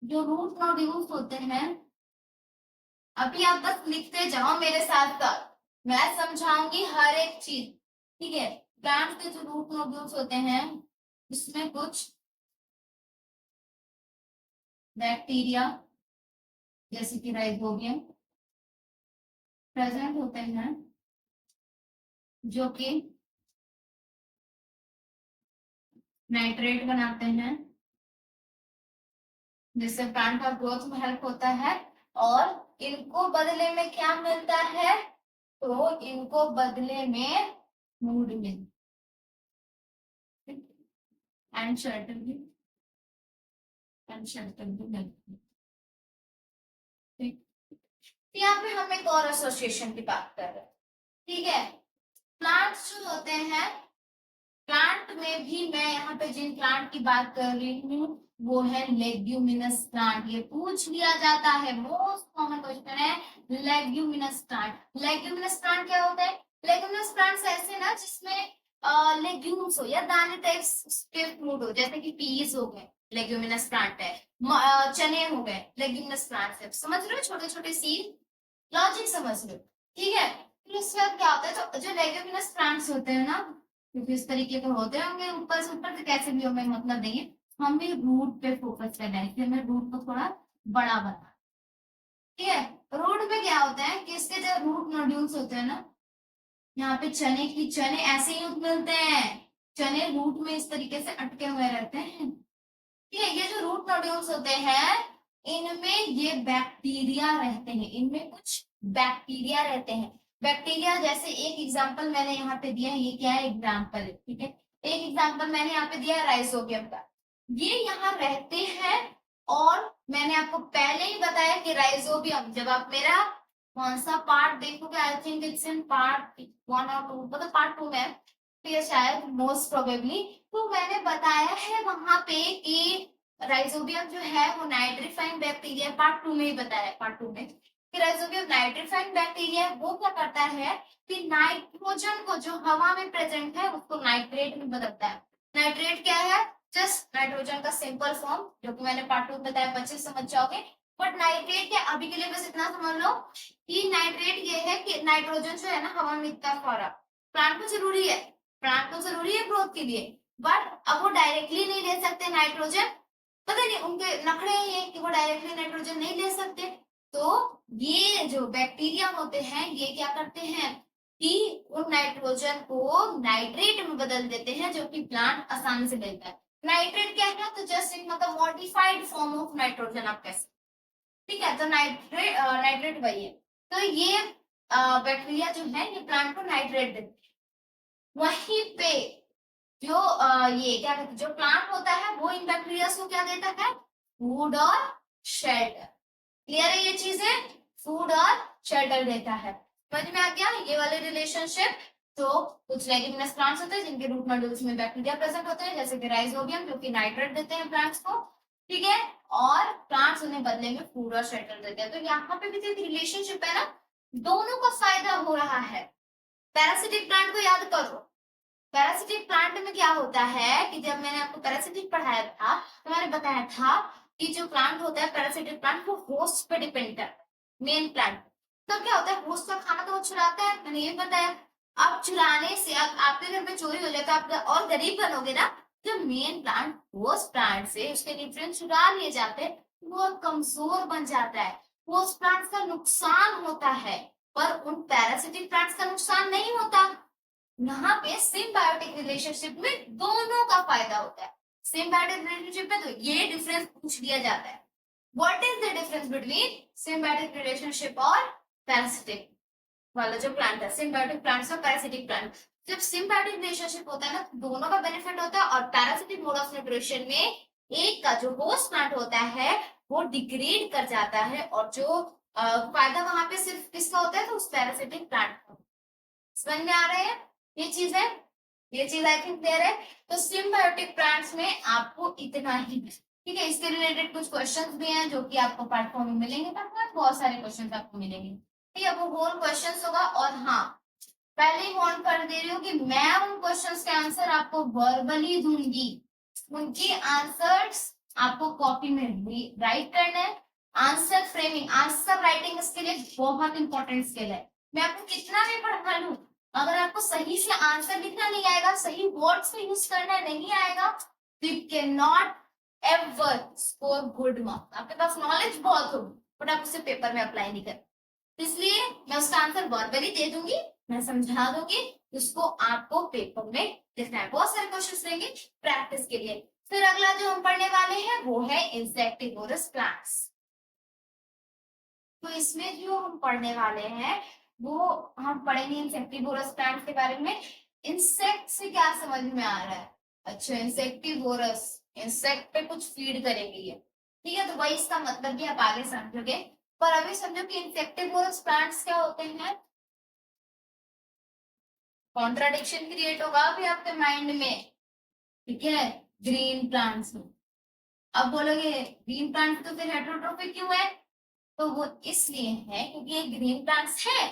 जो रूट नोड्यूल्स होते हैं, अभी आप बस लिखते जाओ मेरे साथ साथ, मैं समझाऊंगी हर एक चीज, ठीक है। प्लांट के जो रूट नोड्यूल्स होते हैं इसमें कुछ बैक्टीरिया जैसे कि राइजोबियम प्रेजेंट होते हैं, जो कि नाइट्रेट बनाते हैं, जिससे प्लांट का ग्रोथ में हेल्प होता है। और इनको बदले में क्या मिलता है, तो इनको बदले में फूड मिलता एंड शेल्टर भी, एंड शेल्टर भी मिलती है, ठीक। यहाँ पे हम एक और एसोसिएशन की बात कर रहे हैं, ठीक है। प्लांट्स जो होते हैं, प्लांट में भी मैं यहाँ पे जिन प्लांट की बात कर रही हूँ वो है लेग्यूमिनस प्लांट। ये पूछ लिया जाता है, मोस्ट कॉमन क्वेश्चन है लेग्यूमिनस प्लांट। लेग्यूमिनस प्लांट क्या होता है, लेग्यूमिनस प्लांट्स ऐसे ना जिसमें लेग्यूम्स हो या दाने टाइप के फ्रूट हो, जैसे कि पीस हो गए लेग्यूमिनस प्लांट है, चने हो गए लेग्यूमिनस प्लांट है, समझ रहे हो, छोटे छोटे सीड, लॉजिक समझ लो, ठीक है। फिर उसके बाद क्या होता है, तो जो लेग्यूमिनस प्लांट्स होते हैं ना, क्योंकि इस तरीके के होते होंगे, ऊपर से ऊपर से कैसे भी हमें मतलब देंगे, हम भी रूट पे फोकस करना है, इसलिए हमें रूट को थोड़ा बड़ा बना, ठीक है। रूट में क्या होता है कि इसके जो रूट नोड्यूल्स होते हैं ना, यहाँ पे चने की, चने ऐसे ही मिलते हैं, चने रूट में इस तरीके से अटके हुए रहते हैं, ठीक है। मॉड्यूल्स होते हैं, इनमें ये बैक्टीरिया रहते हैं, इनमें कुछ बैक्टीरिया रहते हैं। बैक्टीरिया जैसे एक एग्जांपल मैंने यहाँ पे दिया है, ये क्या है एग्जांपल, ठीक है। एक एग्जांपल मैंने यहाँ पे दिया है राइजोबियम का, ये यहाँ रहते हैं। और मैंने आपको पहले ही बताया कि राइजोबियम, जब आप मेरा कौन सा पार्ट देखोगे, I think it's in part 1 और 2, मतलब पार्ट 2 में, तो ये शायद मोस्ट प्रोबेबली, तो मैंने बताया है वहां पे कि राइजोबियम जो है वो नाइट्रीफाइंग बैक्टीरिया, पार्ट 2 में ही बताया है, पार्ट 2 में कि राइजोबियम नाइट्रीफाइंग बैक्टीरिया है। वो क्या करता है कि नाइट्रोजन को जो हवा में प्रेजेंट है उसको नाइट्रेट में बदलता है। नाइट्रेट क्या है, जस्ट नाइट्रोजन का सिंपल फॉर्म, जो कि मैंने पार्ट 2 में बताया, बच्चे समझ जाओगे। बट नाइट्रेट क्या, अभी के लिए बस इतना समझ लो कि नाइट्रेट ये है कि नाइट्रोजन जो है ना हवा में इतना सारा, प्लांट को जरूरी है, प्लांट को जरूरी है ग्रोथ के लिए, बट अब वो डायरेक्टली नहीं ले सकते नाइट्रोजन, पता नहीं उनके नखरे ये कि वो डायरेक्टली नाइट्रोजन नहीं ले सकते। तो ये जो बैक्टीरिया होते हैं ये क्या करते हैं कि उन नाइट्रोजन को नाइट्रेट में बदल देते हैं, जो कि प्लांट आसानी से लेता है। नाइट्रेट क्या है, तो जस्ट एक मतलब मॉडिफाइड फॉर्म ऑफ नाइट्रोजन आप कह सकते, ठीक है। तो नाइट्रेट वही है। तो ये बैक्टीरिया जो है ये प्लांट को नाइट्रेट देते हैं। वहीं पे जो ये क्या कहते हैं, जो प्लांट होता है वो इन बैक्टीरिया को क्या देता है, फूड और शेल्टर। क्लियर है ये चीजें, फूड और शेल्टर देता है, समझ में आ गया ये वाले रिलेशनशिप। तो कुछ लेग्यूमिनस प्लांट्स होते हैं जिनके रूट नोडुल्स में बैक्टीरिया प्रेजेंट होते हैं, जैसे कि राइजोबियम, जो कि नाइट्रेट देते हैं प्लांट्स को, ठीक है, और प्लांट्स उन्हें बदले में फूड और शेल्टर देते हैं। तो यहाँ पे भी एक रिलेशनशिप है ना, दोनों को फायदा हो रहा है। पैरासिटिक प्लांट को याद करो, पैरासिटिक प्लांट में क्या होता है कि जब मैंने आपको पैरासिटिक पढ़ाया था तो मैंने बताया था कि जो प्लांट होता है पैरासिटिक प्लांट वो होस्ट पे डिपेंड करता है, मेन प्लांट। तो क्या होता है, होस्ट का खाना तो वो चुराता है, मैंने ये बताया। अब चुराने से अब आपके घर में चोरी हो जाए तो आप और गरीब बनोगे ना। जो मेन प्लांट होस्ट प्लांट से उसके न्यूट्रिएंट्स चुरा लिए जाते हैं, वो कमजोर बन जाता है, होस्ट प्लांट्स का नुकसान होता है, पर उन पैरासिटिक प्लांट्स का नुकसान नहीं होता। यहाँ पे सिम्बायोटिक रिलेशनशिप में दोनों का फायदा होता है। सिम्बायोटिक रिलेशनशिप में तो ये डिफरेंस पूछ लिया जाता है, what is the difference between symbiotic relationship और पैरासिटिक वाला जो प्लांट है, सिम्बायोटिक प्लांट्स और पैरासिटिक प्लांट। जब सिम्बायोटिक रिलेशनशिप होता है ना तो दोनों का बेनिफिट होता है, और पैरासिटिक मोड ऑफ न्यूट्रिशन में एक का जो होस्ट प्लांट होता है वो डिग्रेड कर जाता है, और जो फायदा वहां पे सिर्फ किसका होता है, तो उस पैरासिटिक प्लांट का। समझ में आ रहे हैं ये चीज है, ये चीज आई थिंक क्लियर है। तो सिम्बायोटिक प्लांट्स में आपको इतना ही है, ठीक है। इसके रिलेटेड कुछ क्वेश्चंस भी हैं जो कि आपको पार्ट 4 में मिलेंगे, बहुत सारे क्वेश्चंस आपको मिलेंगे, ठीक है। वो होल क्वेश्चंस होगा, और हाँ पहले ही वार्न कर दे रही हूँ कि मैं उन क्वेश्चंस के आंसर आपको वर्बली दूंगी, उनके आंसर्स आपको कॉपी में राइट करना है। आंसर फ्रेमिंग, आंसर राइटिंग इसके लिए बहुत इंपॉर्टेंट स्किल है। मैं आपको कितना भी पढ़ा लूं, अगर आपको सही से आंसर लिखना नहीं आएगा, सही वर्ड्स को यूज करना नहीं आएगा, तो you can not ever score good marks. आपके पास नॉलेज बहुत होगी बट आप उसे पेपर में अप्लाई नहीं कर, इसलिए मैं उसका आंसर वर्बली दे दूंगी, मैं समझा दूंगी, उसको आपको पेपर में लिखना है। बहुत सारे क्वेश्चन रहेंगे प्रैक्टिस के लिए। फिर अगला जो हम पढ़ने वाले हैं वो है इंसेक्टिवोरस प्लांट्स। तो इसमें जो हम पढ़ने वाले हैं वो हम पढ़ेंगे इंसेक्टिवोरस प्लांट्स के बारे में। इंसेक्ट से क्या समझ में आ रहा है, अच्छा इंसेक्टिवोरस, इंसेक्ट पे कुछ फीड करेंगे ये, ठीक है। तो वही इसका मतलब भी आप आगे समझोगे, पर अभी समझो कि इंसेक्टिवोरस प्लांट्स क्या होते हैं। कॉन्ट्राडिक्शन क्रिएट होगा अभी आपके माइंड में, ठीक है। ग्रीन प्लांट्स, अब बोलोगे ग्रीन प्लांट तो फिर हेटेरोट्रोफिक क्यों है, तो वो इसलिए है क्योंकि ये ग्रीन प्लांट्स है,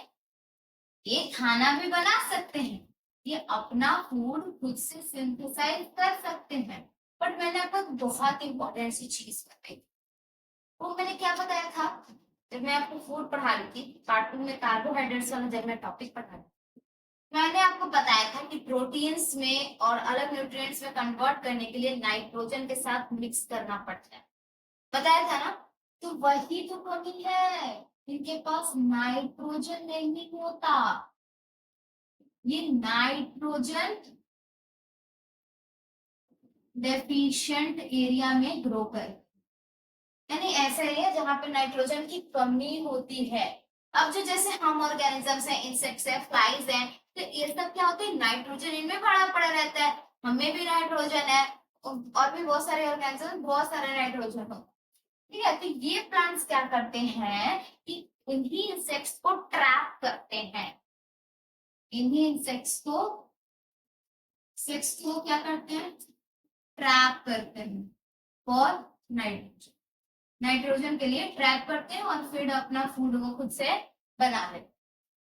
ये खाना भी बना सकते हैं, ये अपना फूड खुद से सिंथेसाइज कर सकते हैं। बट मैंने आपको बहुत इंपॉर्टेंट सी चीज बताई, वो मैंने क्या बताया था जब मैं आपको फूड पढ़ा रही थी पार्ट 2 में, कार्बोहाइड्रेट्स वाला जब मैं टॉपिक पढ़ा रही थी, मैंने आपको बताया था कि प्रोटीन्स में और अलग न्यूट्रिएंट्स में कन्वर्ट करने के लिए नाइट्रोजन के साथ मिक्स करना पड़ता है, बताया था ना। तो वही तो कमी है, इनके पास नाइट्रोजन नहीं होता, ये नाइट्रोजन डेफिशिएंट एरिया में ग्रो कर, यानी ऐसा एरिया जहाँ पे नाइट्रोजन की कमी होती है। अब जो जैसे हम ऑर्गेनिजम्स हैं, इंसेक्ट्स हैं, फ्लाइज हैं, तो ये सब क्या होते हैं, नाइट्रोजन इनमें भरा पड़ा रहता है, हमें भी नाइट्रोजन है, और भी बहुत सारे ऑर्गेनिज्म बहुत सारे नाइट्रोजन हो। ठीक है, तो ये प्लांट्स क्या करते हैं कि इन्हीं इंसेक्ट्स को ट्रैप करते हैं, इन्हीं इंसेक्ट्स को क्या करते हैं, ट्रैप करते हैं फॉर नाइट्रोजन, नाइट्रोजन के लिए ट्रैप करते हैं और फिर अपना फूड वो खुद से बना लेते।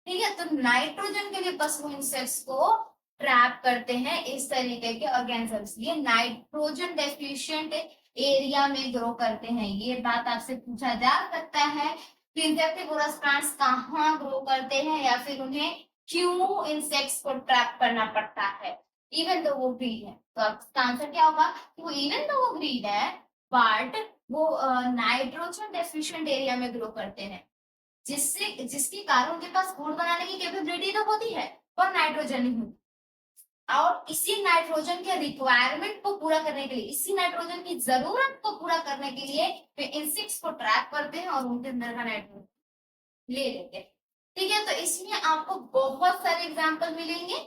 ठीक है, तो नाइट्रोजन के लिए बस वो इंसेक्ट्स को ट्रैप करते हैं इस तरीके के ऑर्गेनिजम्स, ये नाइट्रोजन डेफिशिएंट एरिया में ग्रो करते हैं। ये बात आपसे पूछा जा सकता है कि इंसेक्टिवोरस प्लांट्स कहाँ ग्रो करते हैं या फिर उन्हें क्यों इंसेक्ट्स को ट्रैप करना पड़ता है इवन तो वो ग्रीन है। तो अब इसका आंसर क्या होगा कि वो इवन तो वो ग्रीन है बट वो नाइट्रोजन डेफिशिएंट एरिया में ग्रो करते हैं, जिससे जिसके कारण उनके पास फूड बनाने की कैपेबिलिटी तो होती है पर नाइट्रोजन नहीं होती, और इसी नाइट्रोजन के रिक्वायरमेंट को पूरा करने के लिए, इसी नाइट्रोजन की जरूरत को पूरा करने के लिए वे इंसेक्ट्स को ट्रैप करते हैं और उनके अंदर का नाइट्रोजन ले लेते हैं। ठीक है, तो इसमें आपको बहुत सारे एग्जाम्पल मिलेंगे,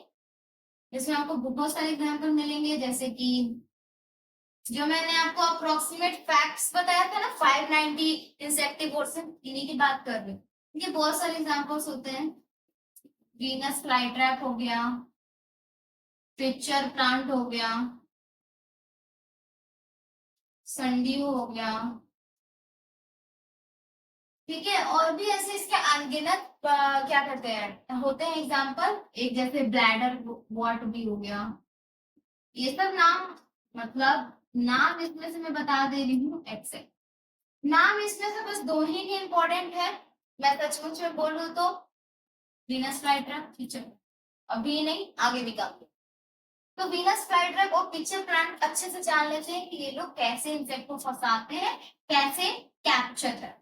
इसमें आपको बहुत सारे एग्जाम्पल मिलेंगे, जैसे कि जो मैंने आपको अप्रोक्सीमेट फैक्ट्स बताया था ना 590 इंसेक्टिवोर्स, इन्हीं की बात कर रही हूँ। ये बहुत सारे एग्जाम्पल्स होते हैं, वीनस फ्लाईट्रैप हो गया, पिक्चर प्लांट हो गया, संडियो हो गया। ठीक है, और भी ऐसे इसके अनगिनत क्या कहते हैं होते हैं एग्जाम्पल, एक जैसे ब्लैडर वॉट भी हो गया, ये सब नाम, मतलब नाम इसमें से मैं बता दे रही हूँ एक्सेप्ट, नाम इसमें से बस दो ही इंपॉर्टेंट है, मैं सचमुच में बोलूँ तो वीनस फ्लाईट्रैप, पिक्चर, अभी नहीं आगे भी काफी। तो वीनस फ्लाईट्रैप और पिक्चर प्लांट अच्छे से जान लेते हैं कि ये लोग कैसे इंसेक्ट को फंसाते हैं, कैसे कैप्चर करते हैं।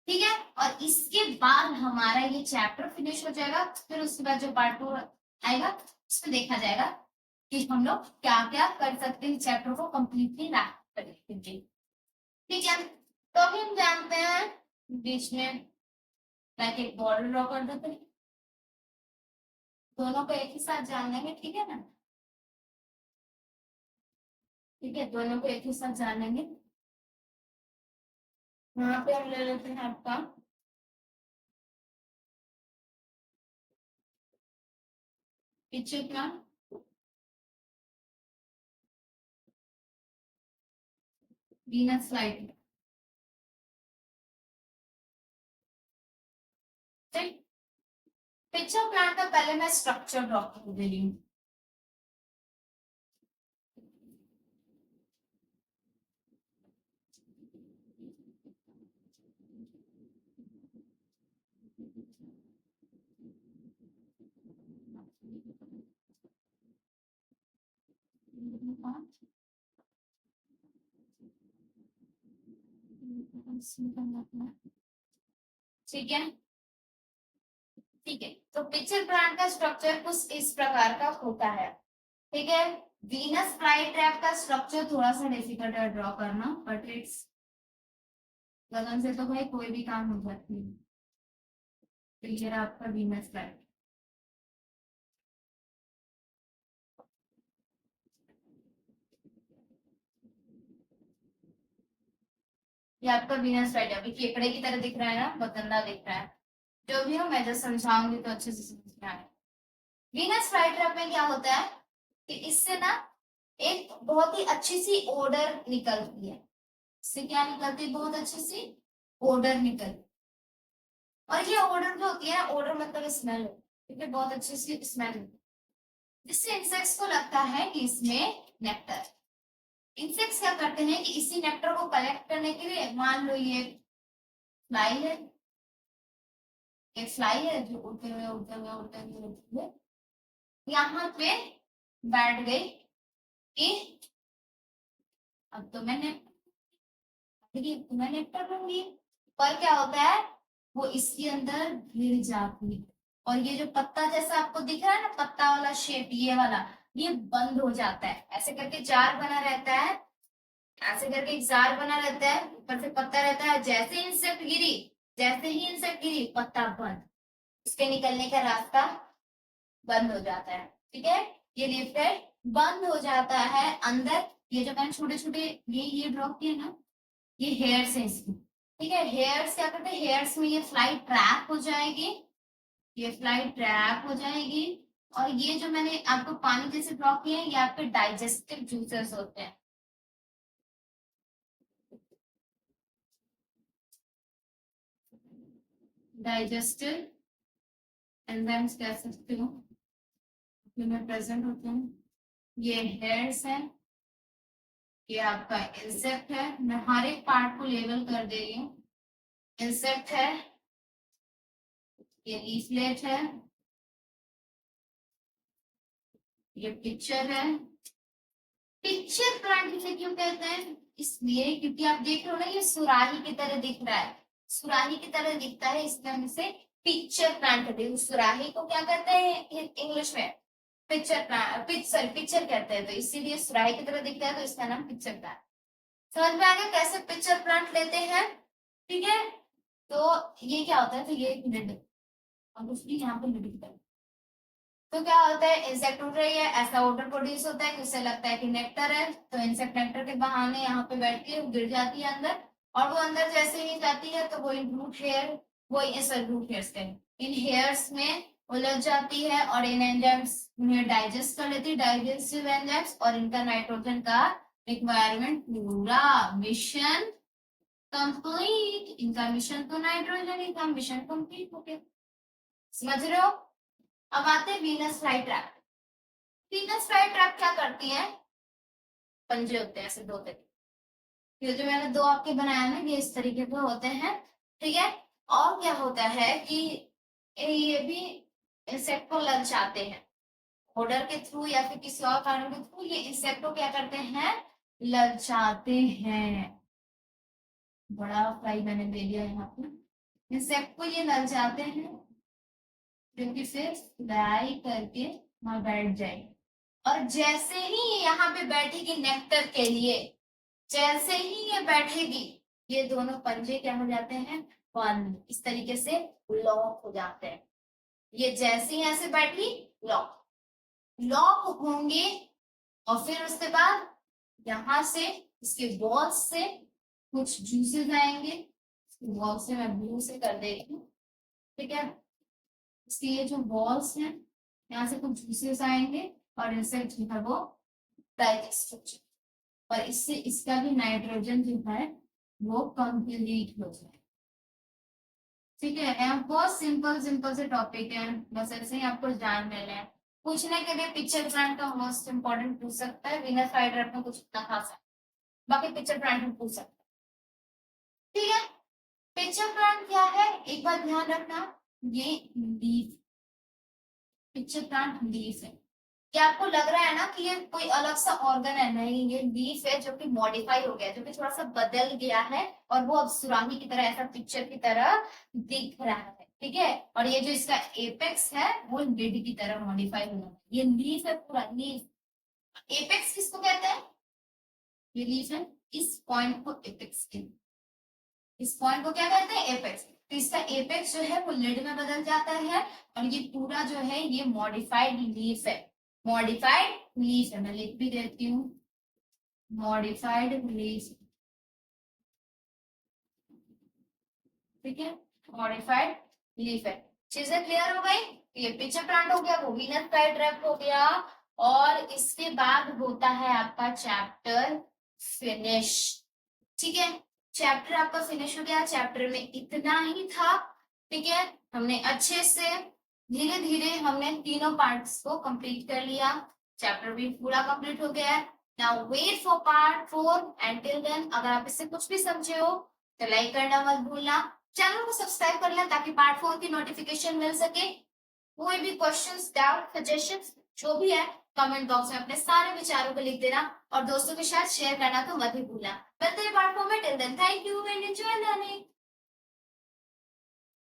ठीक है, और इसके बाद हमारा ये चैप्टर फिनिश हो जाएगा, फिर उसके बाद जो पार्ट 2 आएगा उसमें देखा जाएगा कि हम लोग क्या क्या कर सकते हैं चैप्टर को कंप्लीटली रैप करने के लिए। ठीक है, तो अभी हम जानते हैं बीच में लाइक एक बॉर्डर ड्रॉ कर देते हैं, दोनों को एक ही साथ जान लेंगे। ठीक है ना, ठीक है, दोनों को एक ही साथ जान लेंगे। यहाँ पे हम ले लेते हैं आपका pitcher plant, Venus flytrap. Pitcher plant का पहले मैं स्ट्रक्चर ड्रॉ कर दे रही हूँ। ठीक है, ठीक है, तो पिक्चर प्लांट का स्ट्रक्चर कुछ इस प्रकार का होता है। ठीक है, वीनस फ्लाईट्रैप का स्ट्रक्चर थोड़ा सा डिफिकल्ट है ड्रॉ करना, बट इट्स लगन से तो भाई कोई भी काम हो जाती है। तो ये रहा आपका वीनस फ्लाईट्रैप, ये आपका वीनस फ्लाईट्रैप अभी केकड़े की तरह दिख रहा है ना, बहुत गंदा दिख रहा है, जो भी हो मैं जब समझाऊंगी तो अच्छे से समझ में आएगा। वीनस फ्लाईट्रैप में क्या होता है कि इससे ना एक बहुत ही अच्छी सी ओडर निकलती है, इससे क्या निकलती है, बहुत अच्छी सी ओडर निकलती, और ये ओडर जो होती है, ओडर मतलब स्मेल, ठीक है, बहुत अच्छी सी स्मेल, जिससे इंसेक्ट्स को लगता है कि इसमें नेक्टर। इंसेक्ट्स क्या करते हैं कि इसी नेक्टर को कलेक्ट करने के लिए, मान लो ये फ्लाई है, एक फ्लाई है जो उड़ते हुए उड़ते हुए उड़ते हुए उड़ते हुए यहाँ पे बैठ गई कि अब तो मैंने, देखिए तो मैं नेक्टर लूंगी, पर क्या होता है वो इसके अंदर गिर जाती है, और ये जो पत्ता जैसा आपको दिख रहा है ना, पत्ता वाला शेप ये वाला, ये बंद हो जाता है, ऐसे करके जार बना रहता है, ऐसे करके एक जार बना रहता है, ऊपर से पत्ता रहता है, जैसे ही इंसेक्ट गिरी पत्ता बंद, इसके निकलने का रास्ता बंद हो जाता है। ठीक है, ये लीफलेट बंद हो जाता है अंदर। ये जो मैंने छोटे छोटे ये ड्रॉ किए ना, ये हेयर्स है इसमें। ठीक है, हेयर्स क्या करते हैं, हेयर्स में ये फ्लाई ट्रैप हो जाएगी, ये फ्लाई ट्रैप हो जाएगी। और ये जो मैंने आपको पानी जैसे ड्रॉ किए हैं, ये आपके डाइजेस्टिव जूसेस होते हैं। डाइजेस्टिव एंजाइम्स कह सकते हो, में प्रेजेंट होते हैं। ये हेयर्स है, ये आपका इंसेक्ट है। मैं हर एक पार्ट को लेबल कर दे रही हूँ। इंसेक्ट है, ये लीफलेट है, ये पिक्चर है। पिक्चर प्लांट इसे क्यों कहते हैं, इसलिए क्योंकि आप देख रहे हो ना, ये सुराही की तरह दिख रहा है, सुराही की तरह दिखता है, इसलिए हम इसे पिक्चर प्लांट कहते हैं। सुराही को क्या कहते हैं इंग्लिश में, पिक्चर प्लांट, पिक्चर कहते हैं, तो इसीलिए सुराही की तरह दिखता है, तो इसका नाम पिक्चर प्लांट। समझ में आ गया कैसे पिक्चर प्लांट लेते हैं। ठीक है, तो ये क्या होता है, तो ये लिड, ऑब्वियसली यहाँ पे लिड की तरह। तो क्या होता है, इंसेक्ट उड़ रही है, ऐसा ओडर प्रोड्यूस होता है कि उसे लगता है कि नेक्टर है, तो इंसेक्ट नेक्टर के बहाने यहाँ पे बैठती है, गिर जाती है अंदर, और वो अंदर जैसे ही जाती है तो वो इन रूट हेयर, वो रूट हेयर्स के इन हेयर्स में उलझ जाती है, और इन एंजाइम्स उन्हें डाइजेस्ट कर लेती है, डाइजेस्टिव एंजाइम्स, और इनका नाइट्रोजन का रिक्वायरमेंट पूरा, मिशन कंप्लीट। इनका मिशन तो नाइट्रोजन ही था, मिशन कंप्लीट हो गया। समझ रहे हो। अब आते हैं Venus fly trap. Venus fly trap क्या करती है, पंजे होते हैं ऐसे दो तरीके, ये जो मैंने दो आपके बनाया ना, ये इस तरीके के होते हैं। ठीक है, और क्या होता है कि ये भी इंसेक्ट को ललचाते हैं, ऑर्डर के थ्रू या फिर किसी और कारण के थ्रू, ये इंसेक्ट को क्या करते हैं, ललचाते हैं। बड़ा फ्राई मैंने दे दिया यहाँ पे, इंसेक्ट को ये ललचाते हैं, क्योंकि फिर फ्राई करके वहां बैठ जाएगी, और जैसे ही ये यहाँ पे बैठेगी नेक्टर के लिए, जैसे ही ये बैठेगी, ये दोनों पंजे क्या हो जाते हैं, बंद, इस तरीके से लॉक हो जाते हैं। ये जैसे ही ऐसे बैठी, लॉक लॉक होंगे, और फिर उसके बाद यहाँ से इसके बॉल्स से कुछ जूसेस आएंगे, बॉल से मैं ब्लू से कर दे रही हूँ। ठीक है, इसके ये जो बॉल्स हैं, यहाँ से कुछ जूसेस आएंगे, और इनसे जो है वो डाइजेस्ट हो जाए, और इससे इसका भी नाइट्रोजन जो है वो कंप्लीट हो जाए। ठीक है, यहाँ बहुत सिंपल सिंपल से टॉपिक है, बस ऐसे ही आपको जान लेना है। पूछने के लिए पिक्चर प्लांट का मोस्ट इंपॉर्टेंट पूछ सकता है, वीनस फ्लाई में कुछ इतना खास है, बाकी पिक्चर प्लांट में पूछ सकता है। ठीक है, पिक्चर प्लांट क्या है, एक बात ध्यान रखना, ये लीफ, पिक्चर प्लांट लीफ है। क्या आपको लग रहा है ना कि ये कोई अलग सा ऑर्गन है, नहीं, ये लीफ है जो कि मॉडिफाई हो गया, जो कि थोड़ा सा बदल गया है, और वो अब सुराही की तरह, ऐसा पिक्चर की तरह दिख रहा है। ठीक है, और ये जो इसका एपेक्स है वो लिड की तरह मॉडिफाई हुआ है, ये लीफ है पूरा लीफ। एपेक्स किसको कहते हैं, ये लीफ है, इस पॉइंट को एपेक्स कहते हैं, इस पॉइंट को क्या कहते हैं, एपेक्स। तो इसका एपेक्स जो है वो लिड में बदल जाता है, और ये पूरा जो है ये मॉडिफाइड लीफ है, मॉडिफाइड लीफ है, मैं लिख भी देती हूँ, मॉडिफाइड लीफ। ठीक है, मॉडिफाइड लीफ है। चीजें क्लियर हो गई, ये पिक्चर प्लांट हो गया, वो वीनस फ्लाई ट्रैप हो गया, और इसके बाद होता है आपका चैप्टर फिनिश। ठीक है, चैप्टर आपका फिनिश हो गया, चैप्टर में इतना ही था। ठीक है, हमने अच्छे से धीरे धीरे हमने तीनों पार्ट्स को कंप्लीट कर लिया, चैप्टर भी पूरा कंप्लीट हो गया है। Now wait for part 4, and till then अगर आप इससे कुछ भी समझे हो तो लाइक करना मत भूलना, चैनल को सब्सक्राइब कर लेना ताकि पार्ट 4 की नोटिफिकेशन मिल सके। कोई भी क्वेश्चंस, डाउट, सजेशंस जो भी है कमेंट बॉक्स में अपने सारे विचारों को लिख देना, और दोस्तों के साथ शेयर करना तो मत ही भूलना। मिलते हैं पार्ट 4 में, till then thank you and enjoy learning.